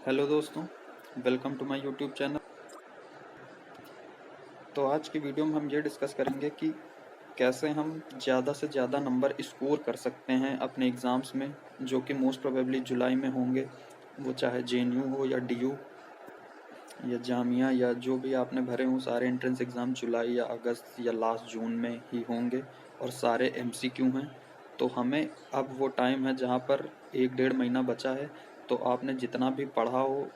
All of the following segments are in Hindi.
हेलो दोस्तों, welcome to my YouTube channel. तो आज की वीडियो में हम ये डिस्कस करेंगे कि कैसे हम ज़्यादा से ज़्यादा नंबर स्कोर कर सकते हैं अपने एग्ज़ाम्स में, जो कि मोस्ट प्रोबेबली जुलाई में होंगे। वो चाहे जेएनयू हो या डीयू या जामिया या जो भी आपने भरे हों, सारे एंट्रेंस एग्ज़ाम जुलाई या अगस्त या लास्ट जून में ही होंगे और सारे एमसीक्यू हैं। तो हमें अब वो टाइम है जहाँ पर 1 डेढ़ महीना बचा है। तो आपने जितना भी पढ़ा हो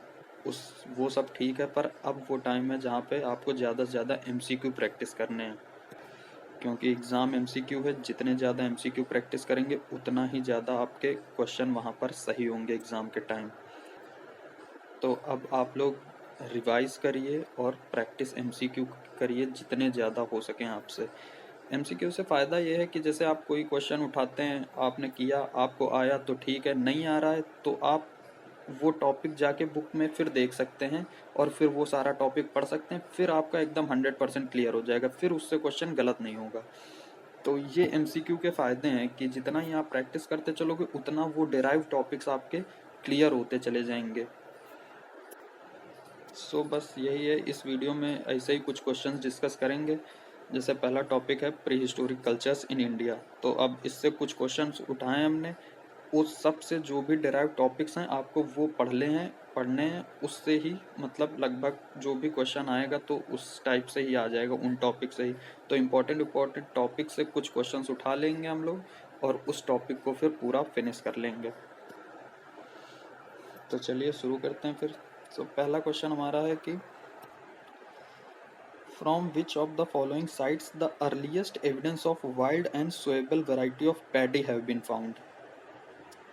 उस वो सब ठीक है, पर अब वो टाइम है जहाँ पे आपको ज़्यादा से ज़्यादा एमसीक्यू प्रैक्टिस करने हैं, क्योंकि एग्ज़ाम एमसीक्यू है। जितने ज़्यादा एमसीक्यू प्रैक्टिस करेंगे उतना ही ज़्यादा आपके क्वेश्चन वहाँ पर सही होंगे एग्ज़ाम के टाइम। तो अब आप लोग रिवाइज करिए और प्रैक्टिस एमसीक्यू करिए जितने ज़्यादा हो सकें आपसे। एमसीक्यू से फ़ायदा ये है कि जैसे आप कोई क्वेश्चन उठाते हैं, आपने किया, आपको आया तो ठीक है, नहीं आ रहा है तो आप वो टॉपिक जाके बुक में फिर देख सकते हैं और फिर वो सारा टॉपिक पढ़ सकते हैं। फिर आपका एकदम 100% क्लियर हो जाएगा, फिर उससे क्वेश्चन गलत नहीं होगा। तो ये एमसीक्यू के फ़ायदे हैं कि जितना ही आप प्रैक्टिस करते चलोगे उतना वो डेराइव टॉपिक्स आपके क्लियर होते चले जाएंगे। बस यही है, इस वीडियो में ऐसे ही कुछ क्वेश्चंस डिस्कस करेंगे। जैसे पहला टॉपिक है pre historic cultures in India. तो अब इससे कुछ क्वेश्चंस उठाए हमने, उस सब से जो भी डेराइव टॉपिक्स हैं आपको वो पढ़ने हैं। उससे ही मतलब लगभग जो भी क्वेश्चन आएगा तो उस टाइप से ही आ जाएगा, उन टॉपिक से ही। तो इम्पोर्टेंट टॉपिक से कुछ क्वेश्चंस उठा लेंगे हम लोग और उस टॉपिक को फिर पूरा फिनिश कर लेंगे। तो चलिए शुरू करते हैं फिर। पहला क्वेश्चन हमारा है कि From which of the following sites the earliest evidence of wild and sowable variety of paddy have been found?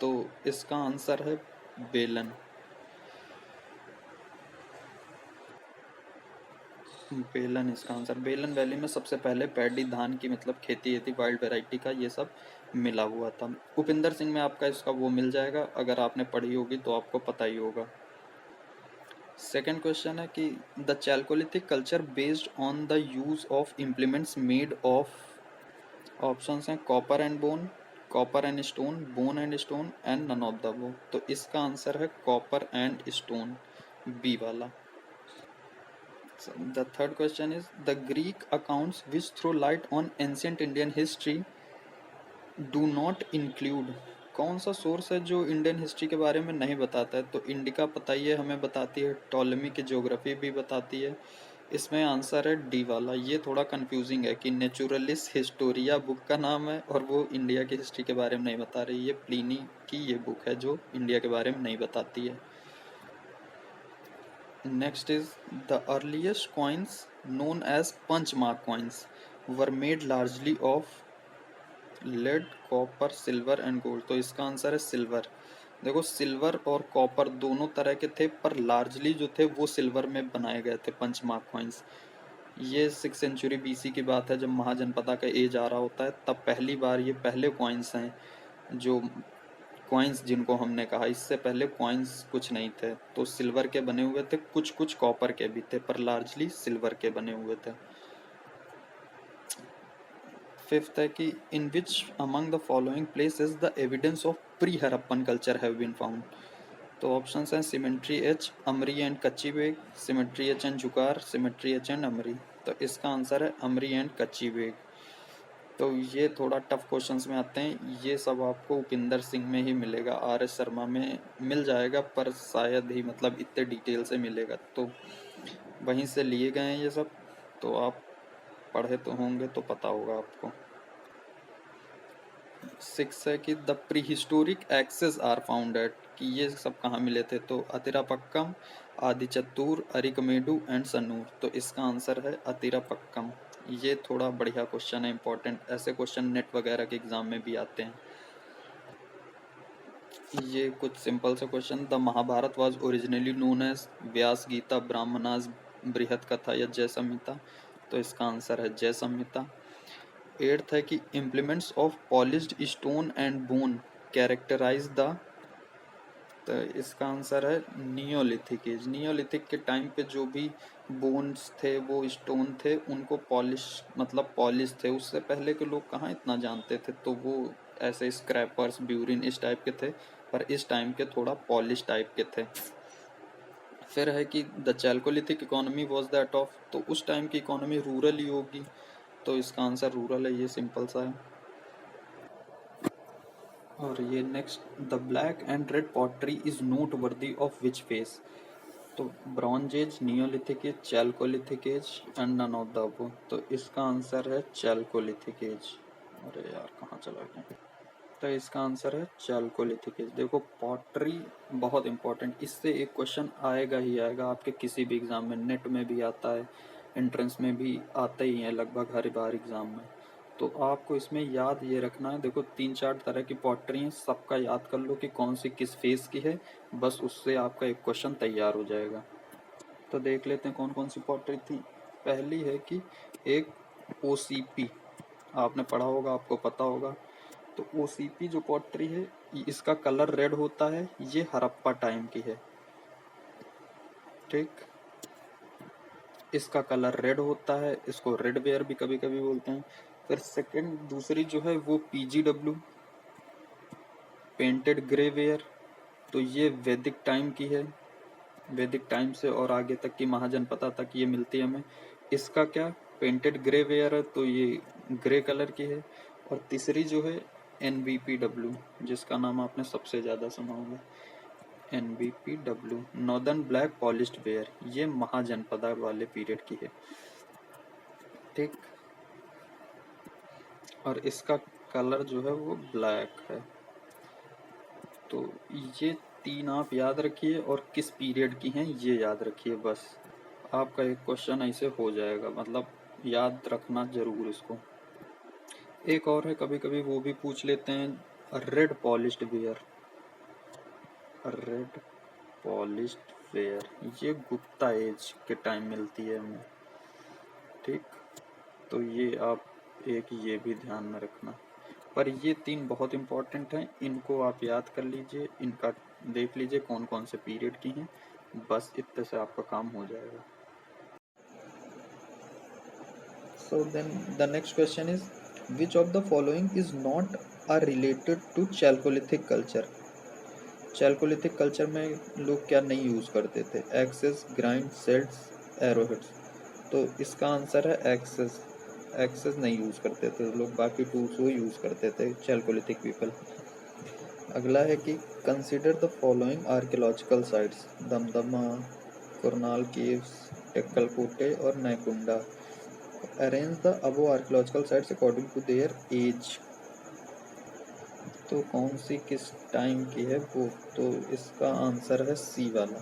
तो इसका आंसर है बेलन। बेलन इसका आंसर। बेलन वैली में सबसे पहले पैडी धान की मतलब खेती थी, वाइल्ड वैरायटी का ये सब मिला हुआ था। उपिंदर सिंह में आपका इसका वो मिल जाएगा, अगर आपने पढ़ी होगी तो आपको पता ही होगा। सेकेंड क्वेश्चन है कि the chalcolithic culture based on the use of implements made of, options हैं copper and bone, copper and stone, bone and stone and none of the above. तो इसका आंसर है कॉपर एंड स्टोन, बी वाला। The third question is the Greek accounts which throw light on ancient Indian history do not include. कौन सा सोर्स है जो इंडियन हिस्ट्री के बारे में नहीं बताता है? तो इंडिका पता ही है, हमें बताती है, टॉलेमी की ज्योग्राफी भी बताती है। इसमें आंसर है डी वाला। ये थोड़ा कंफ्यूजिंग है कि नेचुरलिस्ट हिस्टोरिया बुक का नाम है और वो इंडिया की हिस्ट्री के बारे में नहीं बता रही। ये प्लिनी की ये बुक है जो इंडिया के बारे में नहीं बताती है। Next is the earliest coins known as punch mark coins were made largely of lead, copper, silver and gold. तो इसका आंसर है सिल्वर। देखो, सिल्वर और कॉपर दोनों तरह के थे, पर लार्जली जो थे वो सिल्वर में बनाए गए थे पंचमार्क कॉइन्स। ये 6th सेंचुरी बीसी की बात है, जब महाजनपदा का एज आ रहा होता है, तब पहली बार ये पहले कॉइन्स हैं जो कॉइन्स जिनको हमने कहा। इससे पहले कॉइन्स कुछ नहीं थे। तो सिल्वर के बने हुए थे, कुछ कुछ कॉपर के भी थे, पर लार्जली सिल्वर के बने हुए थे। फिफ्थ है कि in which among the following places the evidence of pre Harappan culture have been found. तो ऑप्शंस हैं cemetery H, Amri and Kachi Beg, cemetery H and Jhukar, cemetery H and Amri. तो इसका आंसर है अमरी एंड कच्ची बेग। तो ये थोड़ा टफ क्वेश्चंस में आते हैं, ये सब आपको उपिंदर सिंह में ही मिलेगा, आर एस शर्मा में मिल जाएगा पर शायद ही मतलब इतने डिटेल से मिलेगा। तो वहीं से लिए गए हैं ये सब, तो आप पढ़े तो होंगे तो पता होगा आपको। 6 है कि the prehistoric axes are found at, कि ये सब कहाँ मिले थे? तो अतिरापक्कम, आदिचत्तूर, अरिकमेडु एंड सन्नूर। तो इसका आंसर है अतिरापक्कम। ये थोड़ा बढ़िया क्वेश्चन है, इंपॉर्टेंट। ऐसे क्वेश्चन नेट वगैरह के एग्जाम में भी आते हैं। ये कुछ सिंपल से question. The Mahabharata was originally known as Vyas Gita, Brahmanas, Brihat Katha या जय संहिता। तो इसका आंसर है जय संहिता। 8th है कि implements of polished stone and bone characterize the. तो इसका आंसर है नियोलिथिक एज। नियोलिथिक के टाइम पे जो भी बोन्स थे, वो स्टोन थे, उनको पॉलिश थे। उससे पहले के लोग कहाँ इतना जानते थे, तो वो ऐसे स्क्रैपर्स, ब्यूरिन इस टाइप के थे, पर इस टाइम के थोड़ा पॉलिश टाइप के थे। फिर है कि the Chalcolithic economy was that of, तो उस टाइम की इकोनॉमी रूरल ही होगी, तो इसका आंसर रूरल है, ये सिंपल सा है। और ये next, the black and red pottery is noteworthy of which phase, तो bronze age, neolithic age, chalcolithic age and none of the above, तो इसका आंसर है चैल्कोलिथिक एज। अरे यार कहाँ चला गया, तो इसका आंसर है चैल्कोलिथिक एज। देखो पॉटरी बहुत इंपॉर्टेंट, इससे एक क्वेश्चन आएगा ही आएगा आपके किसी भी एग्जाम में, नेट में भी आता है, एंट्रेंस में भी आता ही है लगभग हर बार एग्जाम में। तो आपको इसमें याद ये रखना है, देखो 3-4 तरह की पॉटरी हैं, सबका याद कर लो कि कौन सी किस फेस की है, बस उससे आपका एक क्वेश्चन तैयार हो जाएगा। तो देख लेते हैं कौन कौन सी पॉटरी थी। पहली है कि एक ओसीपी, आपने पढ़ा होगा, आपको पता होगा। तो ओसीपी जो पॉटरी है, इसका कलर रेड होता है, ये हड़प्पा टाइम की है, ठीक। इसका कलर रेड होता है, इसको रेड वेयर भी कभी कभी बोलते हैं। फिर सेकंड, दूसरी जो है वो पीजीडब्ल्यू, पेंटेड ग्रे वेयर, तो ये वैदिक टाइम की है, वैदिक टाइम से और आगे तक की महाजनपदा तक ये मिलती है हमें। इसका क्या, पेंटेड ग्रे वेयर है, तो ये ग्रे कलर की है। और तीसरी जो है एनबीपीडब्ल्यू, जिसका नाम आपने सबसे ज़्यादा सुना होगा, एनबीपीडब्ल्यू, नॉर्दर्न ब्लैक पॉलिश्ड वेयर, ये महाजनपदा वाले पीरियड की है, ठीक। और इसका कलर जो है वो ब्लैक है। तो ये 3 आप याद रखिए, और किस पीरियड की हैं ये याद रखिए, बस आपका एक क्वेश्चन ऐसे हो जाएगा, मतलब याद रखना जरूर इसको। एक और है, कभी कभी वो भी पूछ लेते हैं, red polished where, red polished where, ये गुप्ता एज के टाइम मिलती है हमें, ठीक। तो ये आप एक ये भी ध्यान में रखना। पर ये 3 बहुत इंपॉर्टेंट हैं, इनको आप याद कर लीजिए, इनका देख लीजिए कौन कौन से पीरियड की हैं, बस इतने से आपका काम हो जाएगा। So then the next question is, which of the following is not are related to Chalcolithic culture? Chalcolithic culture में लोग क्या नहीं यूज करते थे, एक्सेस, ग्राइंड, सेट्स, एरोहेड्स, तो इसका आंसर है एक्सेस। एक्सेस नहीं यूज करते थे लोग, बाकी टूल्स वो यूज करते थे Chalcolithic पीपल। अगला है कि consider the following archaeological sites, Damdama, Kurnool caves, Tekkalakota और Naikunda, arrange the above archaeological sites according to their age, तो कौन सी किस टाइम की है वो, तो इसका आंसर है सी वाला।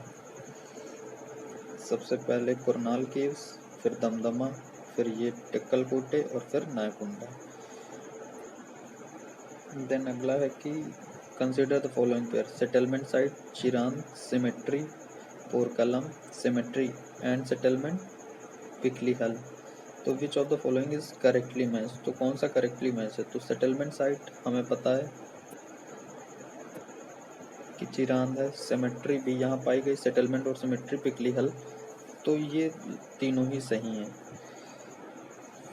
सबसे पहले कुरनाल केव्स, फिर दमदमा, फिर ये टेक्कलकोटे और फिर नायकुंडा। देन अगला है कि consider the following pair, settlement site, Chiran cemetery, Porkalam cemetery and settlement Piklihal, तो which of the following is correctly match, तो कौन सा करेक्टली मैच है, तो सेटलमेंट साइट हमें पता है कि चिरांद है, सिमेट्री भी यहाँ पाई गई, सेटलमेंट और सिमेट्री पिकलीहल, तो ये तीनों ही सही हैं।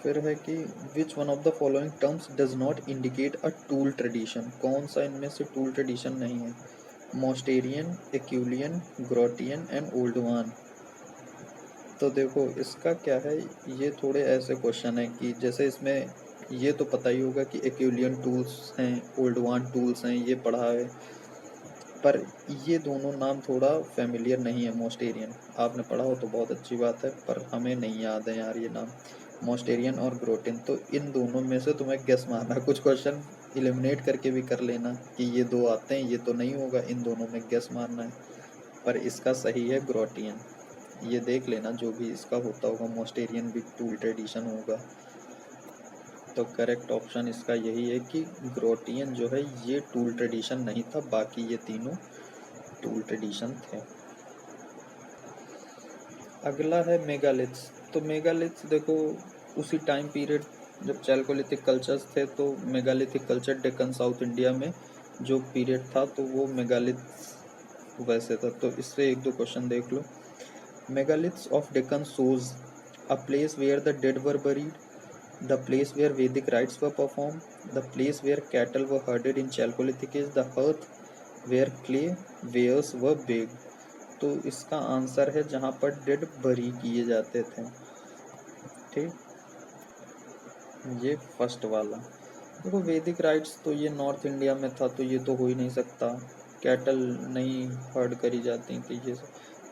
फिर है कि which one of the following terms does not indicate a tool tradition, कौन सा इनमें से टूल ट्रेडिशन नहीं है, मोस्टेरियन, एक्यूलियन, ग्रोटियन एंड ओल्ड वन, तो देखो इसका क्या है, ये थोड़े ऐसे क्वेश्चन है कि जैसे इसमें ये तो पता ही होगा कि एक्यूलियन टूल्स हैं, ओल्ड वन टूल्स हैं, ये पढ़ा है, पर ये दोनों नाम थोड़ा फेमिलियर नहीं है। मोस्टेरियन आपने पढ़ा हो तो बहुत अच्छी बात है, पर हमें नहीं याद है यार ये नाम, मोस्टेरियन और ग्रोटिन, तो इन दोनों में से तुम्हें गेस मारना, कुछ क्वेश्चन एलिमिनेट करके भी कर लेना कि ये 2 आते हैं, ये तो नहीं होगा, इन दोनों में गेस मारना है। पर इसका सही है ग्रोटियन, ये देख लेना जो भी इसका होता होगा, मोस्टेरियन भी टूल ट्रेडिशन होगा। तो करेक्ट ऑप्शन इसका यही है कि ग्रोटियन जो है ये टूल ट्रेडिशन नहीं था, बाकी ये तीनों टूल ट्रेडिशन थे। अगला है मेगालिथ्स, तो मेगालिथ्स देखो उसी टाइम पीरियड जब चैल्कोलिथिक कल्चर्स थे, तो megalithic culture Deccan south India में जो पीरियड था, तो वो मेगालिथ्स वैसे था। तो इससे 1-2 क्वेश्चन देख लो। Megaliths of Deccan shows a place where the dead were buried, the place where Vedic rites were performed, the place where cattle were herded in Chalcolithic age, the hearth where clay wares were baked, तो इसका आंसर है जहाँ पर डेड बरी किए जाते थे। ठीक, ये फर्स्ट वाला। देखो वैदिक राइट्स तो ये नॉर्थ इंडिया में था, तो ये तो हो ही नहीं सकता। कैटल नहीं हर्ड करी जाती तो ये सब,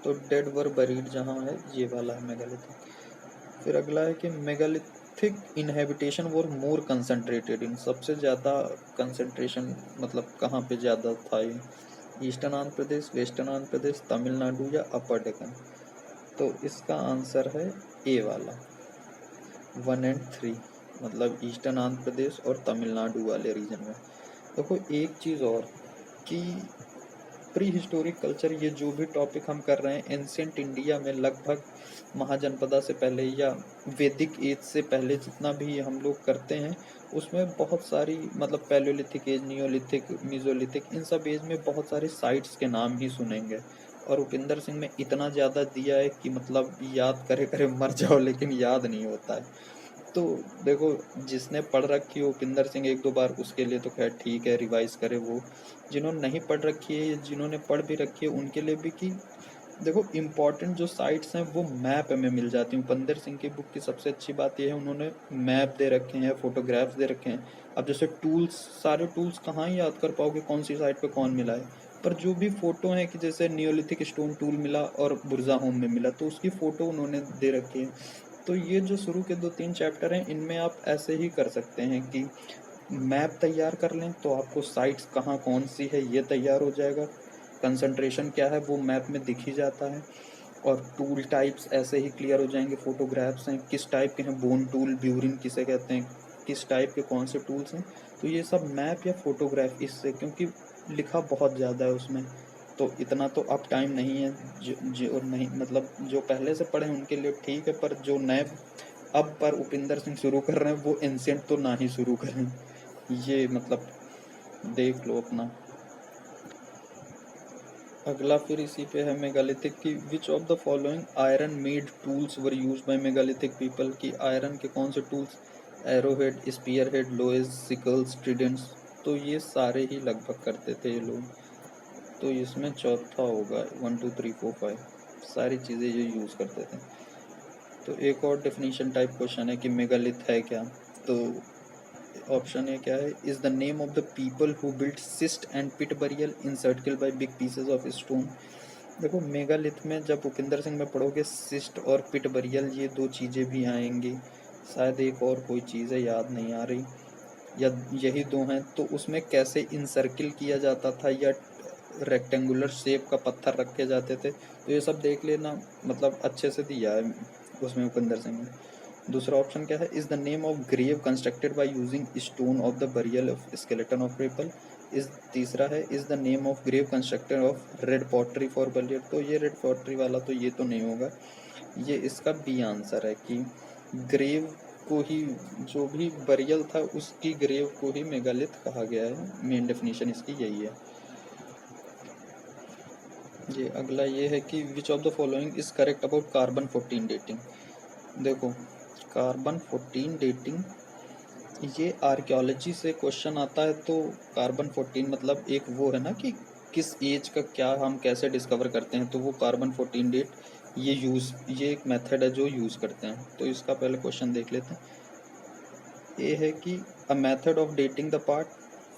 तो डेड वर बरीड जहाँ है ये वाला है मेगालिथिक। फिर अगला है कि मेगालिथिक इनहेबिटेशन वर मोर कंसंट्रेटेड इन, सबसे ज़्यादा कंसंट्रेशन मतलब कहाँ पे ज़्यादा था ये, ईस्टर्न आंध्र प्रदेश, वेस्टर्न आंध्र प्रदेश, तमिलनाडु या अपर डेक्कन। तो इसका आंसर है ए वाला 1 और 3, मतलब ईस्टर्न आंध्र प्रदेश और तमिलनाडु वाले रीजन में। देखो एक चीज़ और कि प्री हिस्टोरिक कल्चर, ये जो भी टॉपिक हम कर रहे हैं एंशिएंट इंडिया में लगभग महाजनपदा से पहले या वैदिक एज से पहले जितना भी हम लोग करते हैं उसमें बहुत सारी मतलब पैलियोलिथिक एज, नियोलिथिक, मीजोलिथिक, इन सब एज में बहुत सारे साइट्स के नाम ही सुनेंगे। और उपिंदर सिंह में इतना ज़्यादा दिया है कि मतलब याद करे करे मर जाओ लेकिन याद नहीं होता है। तो देखो जिसने पढ़ रखी है उपिंदर सिंह एक दो बार, उसके लिए तो खैर ठीक है, रिवाइज करे वो। जिन्होंने नहीं पढ़ रखी है या जिन्होंने पढ़ भी रखी है उनके लिए भी कि देखो इम्पॉर्टेंट जो साइट्स हैं वो मैप में मिल जाती हैं। उपिंदर सिंह की बुक की सबसे अच्छी बात यह है उन्होंने मैप दे रखे हैं, फोटोग्राफ्स दे रखे हैं। अब जैसे टूल्स, सारे टूल्स कहाँ ही याद कर पाओगे कौन सी साइट पे कौन मिला है, पर जो भी फोटो है कि जैसे नियोलिथिक स्टोन टूल मिला और बुरजा होम में मिला तो उसकी फोटो उन्होंने दे रखी है। तो ये जो शुरू के 2-3 चैप्टर हैं इनमें आप ऐसे ही कर सकते हैं कि मैप तैयार कर लें तो आपको साइट्स कहाँ कौन सी है ये तैयार हो जाएगा, कंसंट्रेशन क्या है वो मैप में दिख ही जाता है, और टूल टाइप्स ऐसे ही क्लियर हो जाएंगे। फोटोग्राफ्स हैं किस टाइप के हैं, बोन टूल, ब्यूरिन किसे कहते हैं, किस टाइप के कौन से टूल्स हैं, तो ये सब मैप या फोटोग्राफ इससे, क्योंकि लिखा बहुत ज़्यादा है उसमें तो इतना तो अब टाइम नहीं है। जो नहीं मतलब जो पहले से पढ़े उनके लिए ठीक है, पर जो नए अब पर उपिंदर सिंह शुरू कर रहे हैं वो एंशिएंट तो ना ही शुरू करें, ये मतलब देख लो अपना। अगला फिर इसी पे है मेगालिथिक की, which of the following iron made tools were used by megalithic people, की आयरन के कौन से टूल्स, एरोहेड, स्पीयर हेड, लोएज, सिकल्स, ट्रिडेंट्स, तो ये सारे ही लगभग करते थे ये लोग। तो इसमें चौथा होगा 1 2 3 4 5 सारी चीज़ें ये यूज़ करते थे। तो एक और डेफिनेशन टाइप क्वेश्चन है कि मेगालिथ है क्या, तो ऑप्शन ए क्या है, is the name of the people who built cist and pit burial in circle by big pieces of stone. देखो मेगालिथ में जब उपिंदर सिंह में पढ़ोगे सिस्ट और पिट बरियल ये दो चीज़ें भी आएंगी, शायद एक और कोई चीज़ है याद नहीं आ रही, या यही दो हैं। तो उसमें कैसे इनसर्किल किया जाता था या रेक्टेंगुलर शेप का पत्थर रखे जाते थे, तो ये सब देख लेना, मतलब अच्छे से दिया है उसमें उपिंदर सिंह में। दूसरा ऑप्शन क्या है, is the name of grave constructed by using stone of the burial of skeleton of people. इस तीसरा है, is the name of grave constructed of red pottery for burial. तो ये रेड पॉटरी वाला तो ये तो नहीं होगा, ये इसका बी आंसर है कि ग्रेव को ही, जो भी बरियल था उसकी ग्रेव को ही मेगालिथ कहा गया है, मेन डेफिनेशन इसकी यही है। ये अगला ये है कि which of the following is correct about carbon 14 dating. देखो कार्बन 14 डेटिंग ये आर्कियोलॉजी से क्वेश्चन आता है, तो कार्बन 14 मतलब एक वो है ना कि किस एज का क्या हम कैसे डिस्कवर करते हैं, तो वो कार्बन 14 डेट ये एक मेथड है जो यूज़ करते हैं। तो इसका पहले क्वेश्चन देख लेते हैं। ये है कि a method of dating the part,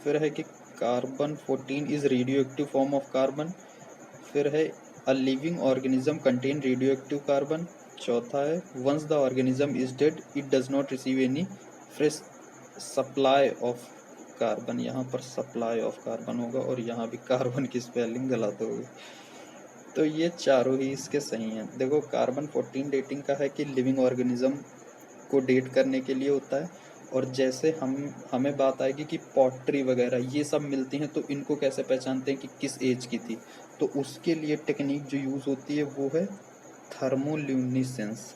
फिर है कि carbon 14 is radioactive form of carbon, फिर है a living organism contain radioactive carbon, चौथा है once the organism is dead it does not receive any fresh supply of carbon, यहाँ पर सप्लाई ऑफ कार्बन होगा और यहाँ भी कार्बन की स्पेलिंग गलत होगी। तो ये चारों ही इसके सही हैं। देखो कार्बन 14 डेटिंग का है कि लिविंग ऑर्गेनिज्म को डेट करने के लिए होता है, और जैसे हमें बात आएगी कि पॉटरी वगैरह ये सब मिलती हैं तो इनको कैसे पहचानते हैं कि किस एज की थी, तो उसके लिए टेक्निक जो यूज़ होती है वो है थर्मोल्यूमिनेसेंस।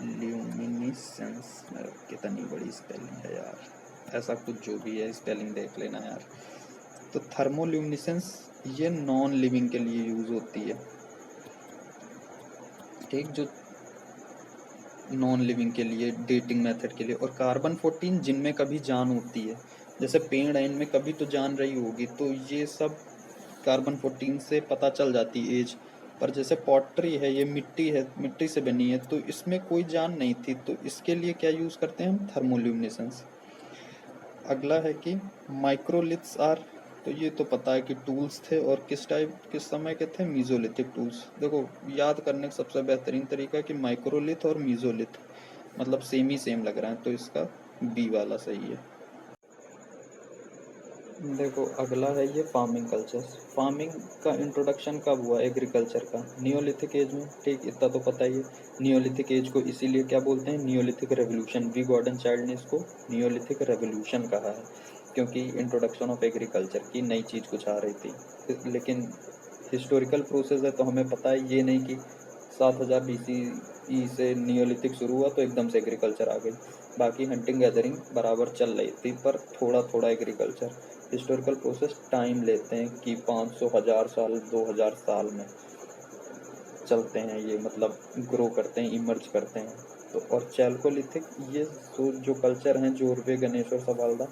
ल्यूमिनेसेंस, कितनी बड़ी स्पेलिंग है यार, ऐसा कुछ जो भी है स्पेलिंग देख लेना यार। तो थर्मोल्यूमिनेसेंस ये नॉन लिविंग के लिए यूज़ होती है, ठीक, जो नॉन लिविंग के लिए डेटिंग मेथड के लिए। और कार्बन 14 जिनमें कभी जान होती है, जैसे पेड़ है इनमें कभी तो जान रही होगी, तो ये सब कार्बन 14 से पता चल जाती एज। पर जैसे पॉटरी है, ये मिट्टी है, मिट्टी से बनी है, तो इसमें कोई जान नहीं थी, तो इसके लिए क्या यूज़ करते हैं हम? थर्मोल्यूमिनेसेंस। अगला है कि माइक्रोलिथ्स आर, तो ये तो पता है कि टूल्स थे, और किस समय के थे? Mesolithic tools. देखो, याद करने का सबसे बेहतरीन तरीका है कि माइक्रोलिथ और मीजोलिथ मतलब सेम ही सेम लग रहा है, तो इसका बी वाला सही है। देखो, अगला है ये फार्मिंग कल्चर्स। फार्मिंग का इंट्रोडक्शन कब हुआ एग्रीकल्चर का? नियोलिथिक एज में, ठीक, इतना तो पता ही है। नियोलिथिक एज को इसीलिए क्या बोलते हैं? Neolithic revolution. V Gordon Childe ने इसको नियोलिथिक रेवोल्यूशन कहा है, क्योंकि इंट्रोडक्शन ऑफ एग्रीकल्चर की नई चीज़ कुछ आ रही थी। लेकिन हिस्टोरिकल प्रोसेस है, तो हमें पता है ये नहीं कि 7000 BCE से नियोलिथिक शुरू हुआ तो एकदम से एग्रीकल्चर आ गई। बाकी हंटिंग गैदरिंग बराबर चल रही थी, पर थोड़ा थोड़ा एग्रीकल्चर। हिस्टोरिकल प्रोसेस टाइम लेते हैं कि 500, 1000 साल, 2000 साल में चलते हैं ये, मतलब ग्रो करते हैं, इमर्ज करते हैं। तो और चैल्कोलिथिक, ये जो कल्चर हैं, जोरवे, गणेश और सवाल्दा,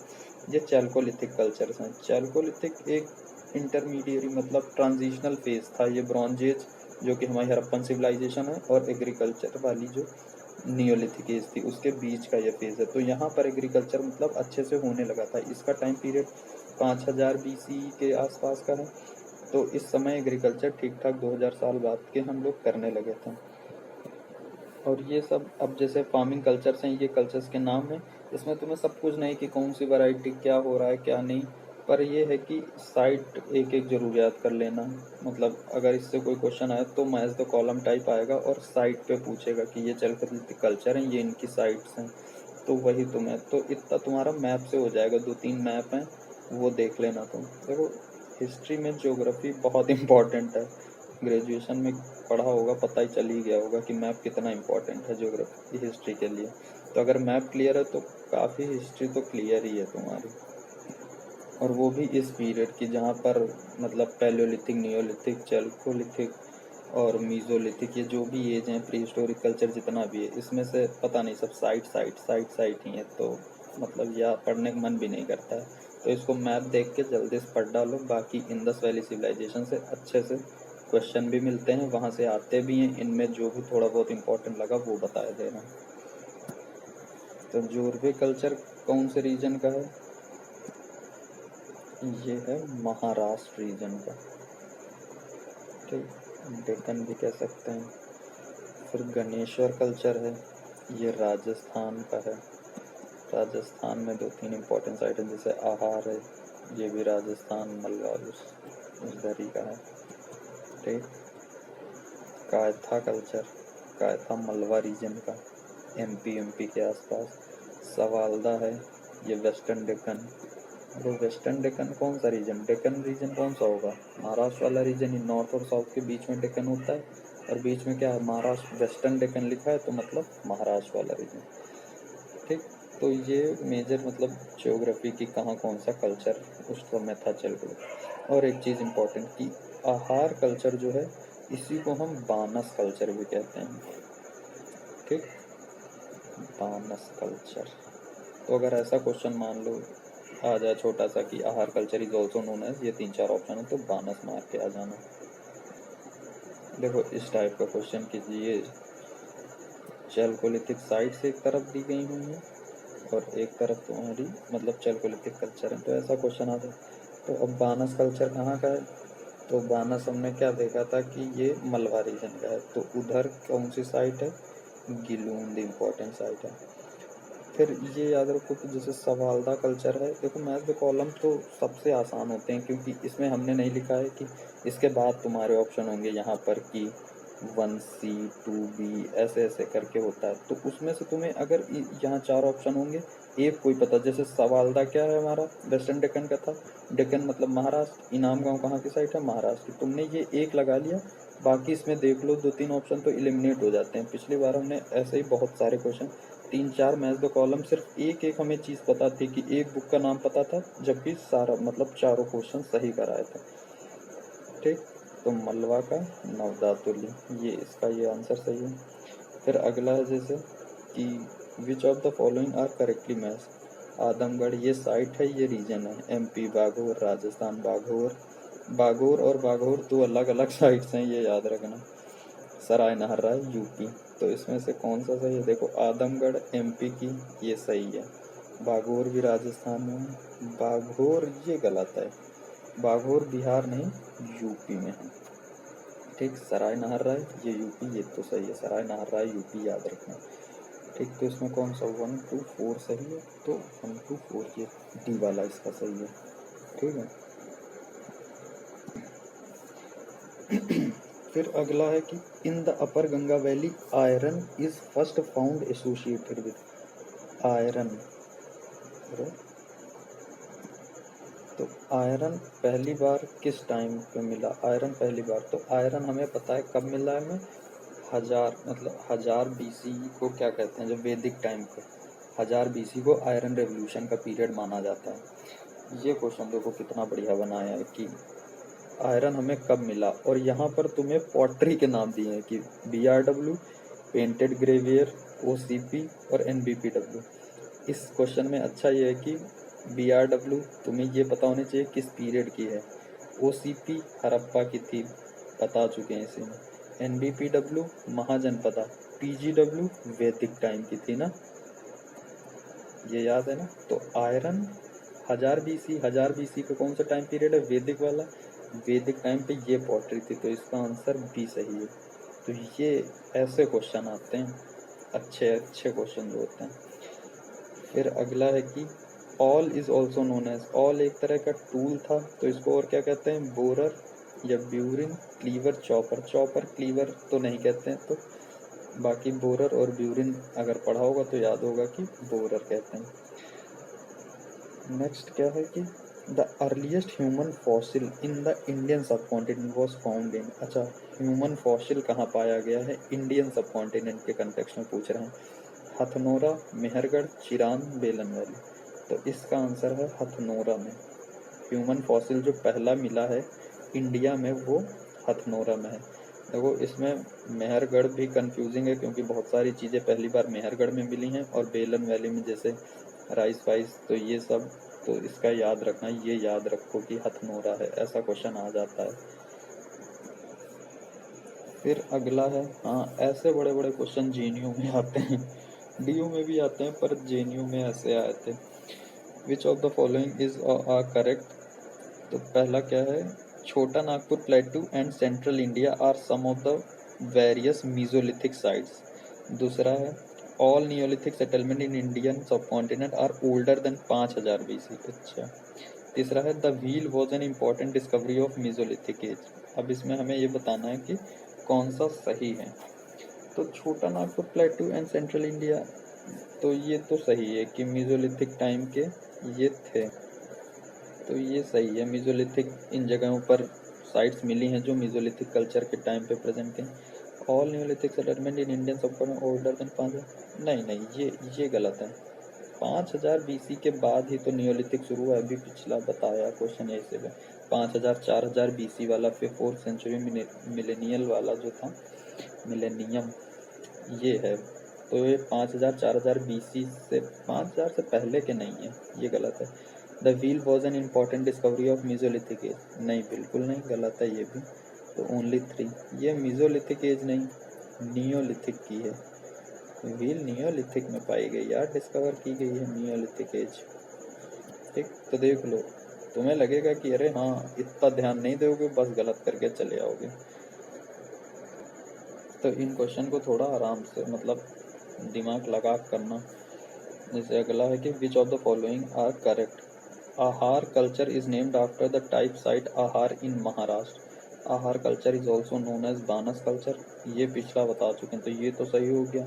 ये चैल्कोलिथिक कल्चर्स हैं। चैल्कोलिथिक एक इंटरमीडिएरी मतलब ट्रांजिशनल फेज था। ये ब्रॉन्ज एज जो कि हमारी हड़प्पन सिविलाइजेशन है, और एग्रीकल्चर वाली जो नियोलिथिक एज थी, उसके बीच का ये फेज है। तो यहाँ पर एग्रीकल्चर मतलब अच्छे से होने लगा था। इसका टाइम पीरियड 5000 BCE के आसपास का है। तो इस समय एग्रीकल्चर ठीक ठाक 2000 साल बाद के हम लोग करने लगे थे। और ये सब अब जैसे फार्मिंग कल्चर्स हैं, ये कल्चर्स के नाम हैं। इसमें तुम्हें सब कुछ नहीं कि कौन सी वैरायटी क्या हो रहा है क्या नहीं, पर ये है कि साइट एक एक जरूर याद कर लेना। मतलब अगर इससे कोई क्वेश्चन आए तो मैच द कॉलम टाइप आएगा, और साइट पे पूछेगा कि ये चैल्कोलिथिक कल्चर हैं, ये इनकी साइट्स हैं, तो वही तुम्हें, तो इतना तुम्हारा मैप से हो जाएगा। 2-3 मैप हैं, वो देख लेना तुम। देखो, हिस्ट्री में ज्योग्राफी बहुत इम्पॉर्टेंट है। ग्रेजुएशन में पढ़ा होगा, पता ही चल ही गया होगा कि मैप कितना इम्पोर्टेंट है ज्योग्राफी हिस्ट्री के लिए। तो अगर मैप क्लियर है तो काफ़ी हिस्ट्री तो क्लियर ही है तुम्हारी। और वो भी इस पीरियड की जहाँ पर मतलब पैलियोलिथिक, नियोलिथिक, चैल्कोलिथिक और मीजोलिथिक, ये जो भी एज हैं, प्री हिस्टोरिक कल्चर जितना भी है, इसमें से पता नहीं सब साइट ही है। तो मतलब यह पढ़ने का मन भी नहीं करता है। तो इसको मैप देख के जल्दी से पढ़ डालो। बाकी इंडस वैली सिविलाइजेशन से अच्छे से क्वेश्चन भी मिलते हैं, वहाँ से आते भी हैं। इनमें जो भी थोड़ा बहुत इम्पोर्टेंट लगा वो बताया देना। तो जोरवे कल्चर कौन से रीजन का है? ये है महाराष्ट्र रीजन का, ठीक, डेक्कन भी कह सकते हैं। फिर गणेश्वर कल्चर है, ये राजस्थान का है। राजस्थान में 2-3 इम्पोर्टेंट साइट हैं, जैसे आहार है, ये भी राजस्थान मलवा उस दरी का है, ठीक। कायथा कल्चर, कायथा मलवा रीजन का, एमपी के आसपास। सवालदा है, ये वेस्टर्न डेक्कन। तो वेस्टर्न डेक्कन कौन सा रीजन? डेक्कन रीजन कौन सा होगा? महाराष्ट्र वाला रीजन ही। नॉर्थ और साउथ के बीच में डेक्कन होता है, और बीच में क्या है? महाराष्ट्र। वेस्टर्न डेक्कन लिखा है तो मतलब महाराष्ट्र वाला रीजन, ठीक। तो ये मेजर मतलब ज्योग्राफी की कहाँ कौन सा कल्चर उस समय था, चल गया। और एक चीज़ इम्पोर्टेंट कि आहार कल्चर जो है, इसी को हम बानस कल्चर भी कहते हैं, ठीक। बानस कल्चर। तो अगर ऐसा क्वेश्चन मान लो आ जाए छोटा सा कि Ahar culture is also known as, ये 3-4 ऑप्शन है, तो बानस मार के आ जाना। देखो, इस टाइप का क्वेश्चन कीजिए। चैल्कोलिथिक साइट्स एक तरफ दी गई हुई हैं, और एक तरफ तुम्हारी मतलब चैल्कोलिथिक कल्चर है, तो ऐसा क्वेश्चन आ जाए। तो अब बानस कल्चर कहाँ का है? तो बानस हमने क्या देखा था कि ये मलवा रीजन का है, तो उधर कौन सी साइट है? गिलूंद इम्पोर्टेंट साइट है। फिर ये याद रखो कि जैसे सवालदा कल्चर है, देखो मैथ के कॉलम तो सबसे आसान होते हैं, क्योंकि इसमें हमने नहीं लिखा है कि इसके बाद तुम्हारे ऑप्शन होंगे यहाँ पर कि 1C 2B ऐसे ऐसे करके होता है। तो उसमें से तुम्हें अगर यहाँ 4 ऑप्शन होंगे, एक कोई पता, जैसे सवालदा क्या है हमारा? वेस्टर्न डेक्कन का था। डेक्कन मतलब महाराष्ट्र। इनाम गांव कहाँ की साइड है? महाराष्ट्र की। तुमने ये एक लगा लिया, बाकी इसमें देख लो 2-3 ऑप्शन तो एलिमिनेट हो जाते हैं। पिछली बार हमने ऐसे ही बहुत सारे क्वेश्चन 3-4 मैच द कॉलम, सिर्फ एक एक हमें चीज़ पता थी कि एक बुक का नाम पता था, जबकि सारा मतलब चारों क्वेश्चन सही कराए थे, ठीक। तो मलवा का नवदातुल्य, ये इसका ये आंसर सही है। फिर अगला है जैसे कि which of the following are correctly match. Adamgarh ये साइट है, ये रीजन है। एमपी बाघोर, राजस्थान बाघोर, बागोर और बाघोर दो अलग अलग साइट्स हैं, ये याद रखना। सराय नहरा यूपी, तो इसमें से कौन सा सही है? देखो आदमगढ़ एमपी की, ये सही है। बागोर भी राजस्थान में है। बाघोर ये गलत है, बाघोर बिहार नहीं यूपी में है। ठीक, सराय नहरा ये यूपी, ये तो सही है, सराय नहरा यूपी याद रखना। ठीक, तो इसमें कौन सा 1 2 4 सही है, तो 1 2 4 ये डी वाला इसका सही है। ठीक है। फिर अगला है कि in the upper Ganga valley iron is first found associated with iron. तो आयरन पहली बार किस टाइम पे मिला? आयरन पहली बार, तो आयरन हमें पता है कब मिला है, हमें 1000 बीसी को क्या कहते हैं, जब वैदिक टाइम पे 1000 बीसी को आयरन रेवोल्यूशन का पीरियड माना जाता है। ये क्वेश्चन देखो कितना बढ़िया बनाया है कि आयरन हमें कब मिला, और यहाँ पर तुम्हें पॉटरी के नाम दिए हैं कि BRW, पेंटेड ग्रेवियर, OCP और NBPW। इस क्वेश्चन में अच्छा ये है कि BRW तुम्हें ये पता होना चाहिए किस पीरियड की है, OCP हड़प्पा की थी, बता चुके हैं इसी में, NBPW महाजनपदा, PGW वैदिक टाइम की थी ना, ये याद है ना। तो आयरन 1000 BC का कौन सा टाइम पीरियड है? वैदिक वाला। वैदिक टाइम पे ये पॉटरी थी, तो इसका आंसर बी सही है। तो ये ऐसे क्वेश्चन आते हैं, अच्छे अच्छे क्वेश्चन जो होते हैं। फिर अगला है कि all is also known as, all एक तरह का टूल था, तो इसको और क्या कहते हैं? बोरर या burin, cleaver, chopper. Chopper cleaver तो नहीं कहते हैं, तो बाकी बोरर और ब्यूरिन अगर पढ़ा होगा तो याद होगा कि बोरर कहते हैं। नेक्स्ट क्या है कि the earliest human fossil in the Indian सब कॉन्टिनेंट वॉज फाउंड इन। अच्छा, ह्यूमन फॉसिल कहाँ पाया गया है? इंडियन सब कॉन्टिनेंट के कंटेक्स्ट में पूछ रहे हैं। हथनोरा, मेहरगढ़, चिरान, बेलन वैली। तो इसका आंसर है हथनोरा में। ह्यूमन फॉसिल जो पहला मिला है इंडिया में वो हथनोरा में है। देखो इसमें मेहरगढ़ भी कंफ्यूजिंग है क्योंकि बहुत सारी चीज़ें पहली बार मेहरगढ़ में मिली हैं, और बेलन वैली में जैसे राइस वाइस, तो ये सब, तो इसका याद रखना, ये याद रखो कि हथनोरा है, ऐसा क्वेश्चन आ जाता है। फिर अगला है, हाँ ऐसे बड़े बड़े क्वेश्चन JNU में आते हैं, DU में भी आते हैं, पर JNU में ऐसे आए थे। Which of the following is correct? तो पहला क्या है? Chota Nagpur plateau and central India are some of the various mesolithic sites. दूसरा है all neolithic settlement in Indian subcontinent are older than 5000 BC। अच्छा। तीसरा है the wheel was an important discovery of mesolithic age. अब इसमें हमें ये बताना है कि कौन सा सही है। तो छोटा Nagpur plateau and central India, तो ये तो सही है कि मीजोलिथिक टाइम के ये थे, तो ये सही है। मीजोलिथिक इन जगहों पर साइट्स मिली हैं जो मीजोलिथिक कल्चर के टाइम पे प्रेजेंट हैं। All Neolithic settlement in Indian subcontinent older than 5000, नहीं ये गलत है। 5000 BC के बाद ही तो नियोलिथिक शुरू हुआ है, अभी पिछला बताया क्वेश्चन ऐसे में 5000 4000 BC वाला, फिर 4th सेंचुरी मिलेनियल वाला जो था, मिलेनियम, ये है। तो ये 5000 4000 BC से 5000 से पहले के नहीं है, ये गलत है। The wheel was an important discovery of mesolithic age, नहीं बिल्कुल नहीं, गलत है ये भी। तो ओनली 3, ये मीजोलिथिक एज नहीं नियोलिथिक की है। व्हील नियोलिथिक में पाई गई यार, डिस्कवर की गई है नियोलिथिक एज। ठीक, तो देख लो, तुम्हें लगेगा कि अरे हाँ इतना ध्यान नहीं दोगे, बस गलत करके चले आओगे। तो इन क्वेश्चन को थोड़ा आराम से मतलब दिमाग लगा करना। जैसे अगला है कि which of the following are correct? Ahar culture is named after the type site Ahar in Maharashtra. Ahar culture is also known as Banas culture, ये पिछला बता चुके हैं, तो ये तो सही हो गया।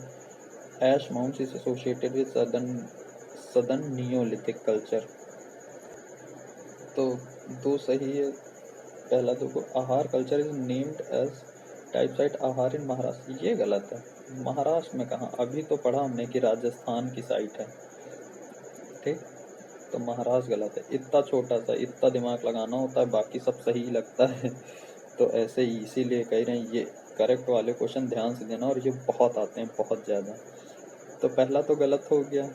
Ash mounds is associated with southern neolithic culture, तो दो सही है। पहला देखो Ahar culture is named as type site Ahar in Maharashtra, ये गलत है। महाराष्ट्र में कहाँ, अभी तो पढ़ा हमने कि राजस्थान की साइट है। ठीक, तो महाराष्ट्र गलत है। इतना छोटा सा इतना दिमाग लगाना होता है, बाकी सब सही लगता है। तो ऐसे ही इसीलिए कह रहे हैं ये करेक्ट वाले क्वेश्चन ध्यान से देना, और ये बहुत आते हैं, बहुत ज़्यादा। तो पहला तो गलत हो गया।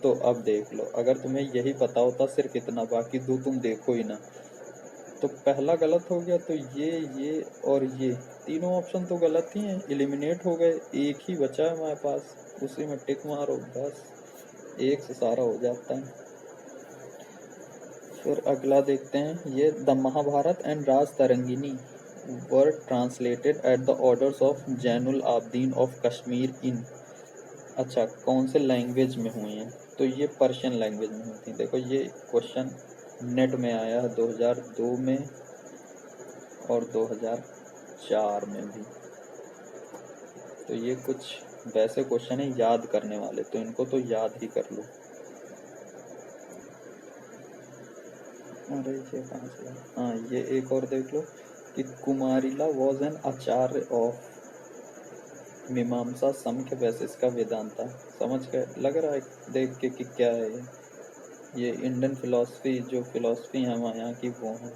तो अब देख लो, अगर तुम्हें यही पता होता सिर्फ इतना, बाकी दो तुम देखो ही ना, तो पहला गलत हो गया, तो ये और ये तीनों ऑप्शन तो गलत ही हैं, एलिमिनेट हो गए। एक ही बचा है हमारे पास, उसी में टिक मारो, बस एक से सारा हो जाता है। फिर अगला देखते हैं, ये the Mahabharata and Rajatarangini were translated at the orders of Zainul Abidin of Kashmir in. अच्छा, कौन से लैंग्वेज में हुई हैं? तो ये पर्शियन लैंग्वेज में हुई थी। देखो ये क्वेश्चन नेट में आया है 2002 में और 2004 में भी। तो ये कुछ वैसे क्वेश्चन है याद करने वाले, तो इनको तो याद ही कर लो। अरे ये कहाँ से? हाँ, ये एक और देख लो कि कुमारिला वॉज एन आचार्य ऑफ मीमांसा समख्य वैशिष्ट का वेदांता। समझ के लग रहा है देख के कि क्या है ये इंडियन फिलॉसफी, जो फिलॉसफी है हमारे यहाँ की वो है।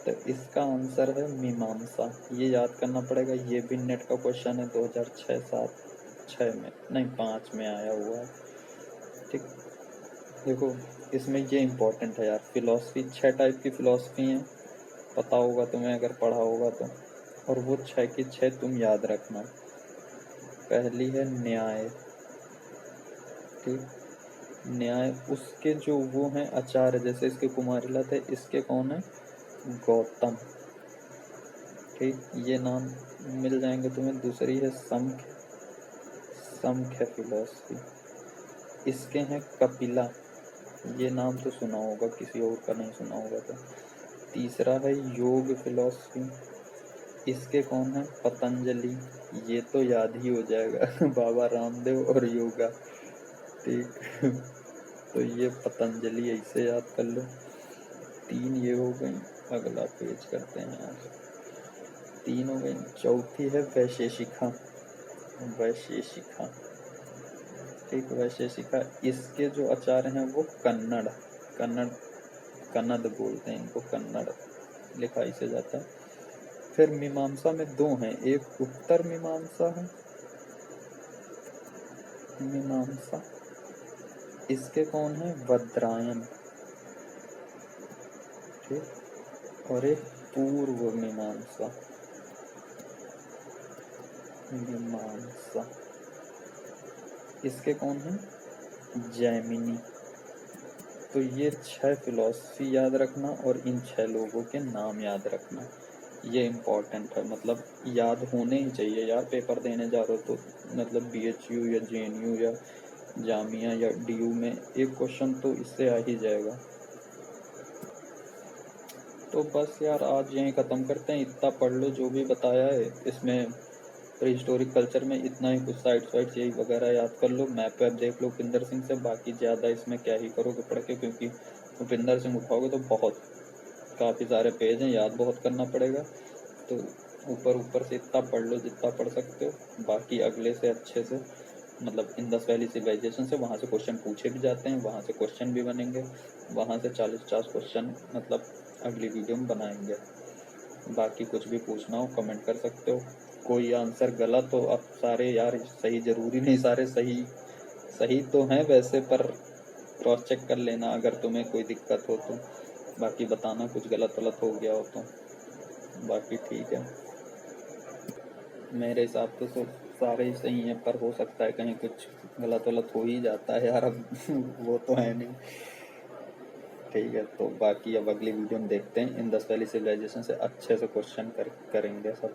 तो इसका आंसर है मीमांसा। ये याद करना पड़ेगा। ये भी नेट का क्वेश्चन है 2006 में नहीं 5 में आया हुआ है। ठीक, देखो इसमें ये इम्पोर्टेंट है यार, फिलॉसफी 6 टाइप की फिलॉसफी हैं, पता होगा तुम्हें अगर पढ़ा होगा तो, और वो 6 की 6 तुम याद रखना। पहली है न्याय। ठीक, न्याय उसके जो वो हैं आचार्य, जैसे इसके कुमारिला थे, इसके कौन है? गौतम। ठीक, ये नाम मिल जाएंगे तुम्हें। दूसरी है संख्य, संख्य फिलॉसफी, इसके हैं कपिला। ये नाम तो सुना होगा, किसी और का नहीं सुना होगा तो। तीसरा है योग फिलॉसफी, इसके कौन है? पतंजलि। ये तो याद ही हो जाएगा बाबा रामदेव और योगा। ठीक तो ये पतंजलि ऐसे याद कर लो। 3 ये हो गई। अगला पेज करते हैं यार, 3 हो गई। चौथी है वैशेषिका, वैशेषिका। ठीक, वैशेषिका, इसके जो आचार्य हैं वो कन्नड़, कन्नड़ कन्नड़ बोलते हैं इनको, कन्नड़ लिखाई से जाता है। फिर मीमांसा में 2 हैं, एक उत्तर मीमांसा है, मीमांसा, इसके कौन है? वज्रायन। ठीक, और एक पूर्व मीमांसा, मीमांसा, इसके कौन है? जैमिनी। तो ये 6 फिलॉसफी याद रखना और इन 6 लोगों के नाम याद रखना। ये इम्पोर्टेंट है, मतलब याद होने ही चाहिए यार। पेपर देने जा रहे हो तो मतलब BHU या JNU या जामिया या DU में एक क्वेश्चन तो इससे आ ही जाएगा। तो बस यार आज यहीं ख़त्म करते हैं। इतना पढ़ लो जो भी बताया है इसमें, प्री हिस्टोरिक कल्चर में इतना ही, कुछ साइट्स वाइट्स यही वगैरह याद कर लो। मैप वैप देख लो उपिंदर सिंह से, बाकी ज़्यादा इसमें क्या ही करोगे पढ़ के, क्योंकि उपिंदर सिंह उठाओगे तो बहुत काफ़ी सारे पेज हैं, याद बहुत करना पड़ेगा। तो ऊपर ऊपर से इतना पढ़ लो जितना पढ़ सकते हो, बाकी अगले से अच्छे से, मतलब इंडस वैली सिविलाइजेशन से वहाँ से क्वेश्चन पूछे भी जाते हैं, वहाँ से क्वेश्चन भी बनेंगे, वहाँ से 40-50 क्वेश्चन मतलब अगली वीडियो में बनाएंगे। बाकी कुछ भी पूछना हो कमेंट कर सकते हो। कोई आंसर गलत हो, अब सारे यार सही ज़रूरी नहीं सारे सही, सही तो हैं वैसे, पर क्रॉस चेक कर लेना अगर तुम्हें कोई दिक्कत हो तो। बाकी बताना कुछ गलत वलत हो गया हो तो। बाकी ठीक है, मेरे हिसाब से तो सारे ही सही हैं, पर हो सकता है कहीं कुछ गलत वलत हो ही जाता है यार, अब वो तो है नहीं। ठीक है, तो बाकी अब अगली वीडियो में देखते हैं, इंडस वैली सिविलाइजेशन से अच्छे से क्वेश्चन करेंगे सब।